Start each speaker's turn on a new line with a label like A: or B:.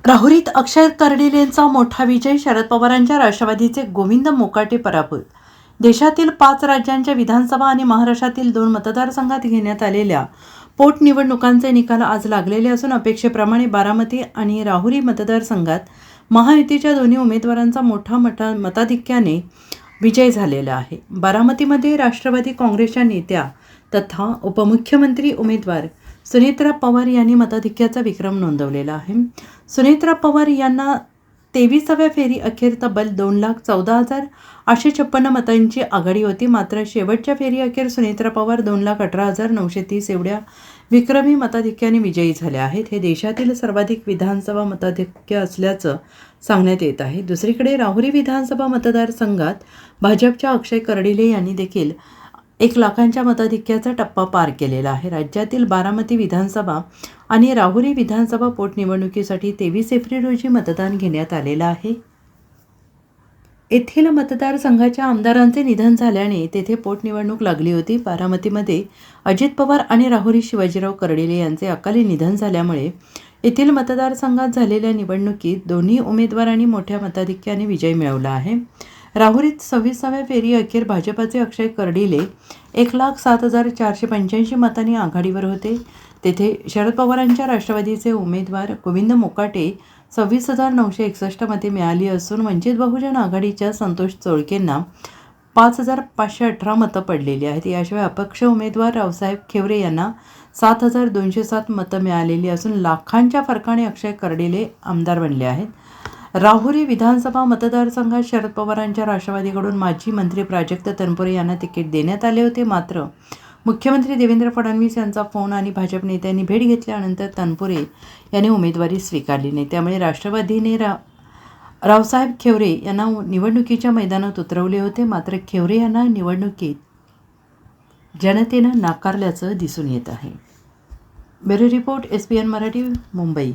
A: राहुरीत अक्षय कर्डिलेंचा मोठा विजय, शरद पवारांच्या राष्ट्रवादीचे गोविंद मोकाटे पराभूत. देशातील 5 राज्यांच्या विधानसभा आणि महाराष्ट्रातील 2 मतदारसंघात घेण्यात आलेल्या पोटनिवडणुकांचे निकाल आज लागलेले असून अपेक्षेप्रमाणे बारामती आणि राहुरी मतदारसंघात महायुतीच्या दोन्ही उमेदवारांचा मोठा मताधिक्याने विजय झालेला आहे. बारामतीमध्ये राष्ट्रवादी काँग्रेसच्या नेत्या तथा उपमुख्यमंत्री उमेदवार सुनेत्रा पवार यांनी मताधिक्याचा विक्रम नोंदवलेला आहे. सुनेत्रा पवार यांना 23व्या फेरी अखेर तब्बल 2,14,856 मतांची आघाडी होती. मात्र शेवटच्या फेरी अखेर सुनेत्रा पवार 2,18,930 एवढ्या विक्रमी मताधिक्याने विजयी झाल्या आहेत. हे देशातील सर्वाधिक विधानसभा मताधिक्य असल्याचं सांगण्यात येत आहे. दुसरीकडे राहुरी विधानसभा मतदारसंघात भाजपच्या अक्षय कर्डिले यांनी देखील 1 लाखांच्या मताधिक्याचा टप्पा पार केलेला आहे. राज्यातील बारामती विधानसभा आणि राहुरी विधानसभा पोटनिवडणुकीसाठी 23 एप्रिल रोजी मतदान घेण्यात आलेलं आहे. येथील मतदारसंघाच्या आमदारांचे निधन झाल्याने तेथे पोटनिवडणूक लागली होती. बारामतीमध्ये अजित पवार आणि राहुरी शिवाजीराव कर्डिले यांचे अकाली निधन झाल्यामुळे येथील मतदारसंघात झालेल्या निवडणुकीत दोन्ही उमेदवारांनी मोठ्या मताधिक्याने विजय मिळवला आहे. राहुरीत 26व्या फेरी अखेर भाजपाचे अक्षय कर्डिले 1,07,485 मतांनी आघाडीवर होते. तेथे शरद पवारांच्या राष्ट्रवादीचे उमेदवार गोविंद मोकाटे 26,961 मते मिळाली असून वंचित बहुजन आघाडीच्या संतोष चोळकेंना 5,518 मतं पडलेली आहेत. याशिवाय अपक्ष उमेदवार रावसाहेब खेवरे यांना 7,207 मतं मिळालेली असून लाखांच्या फरकाने अक्षय कर्डिले आमदार बनले आहेत. राहुरी विधानसभा मतदारसंघात शरद पवारांच्या राष्ट्रवादीकडून माजी मंत्री प्राजक्त तनपुरे यांना तिकीट देण्यात आले होते. मात्र मुख्यमंत्री देवेंद्र फडणवीस यांचा फोन आणि भाजप नेत्यांनी भेट घेतल्यानंतर तनपुरे यांनी उमेदवारी स्वीकारली नाही. त्यामुळे राष्ट्रवादीने रावसाहेब खेवरे यांना निवडणुकीच्या मैदानात उतरवले होते. मात्र खेवरे यांना निवडणुकीत जनतेनं नाकारल्याचं दिसून येत आहे. Bureau report, SBN Marathi, Mumbai.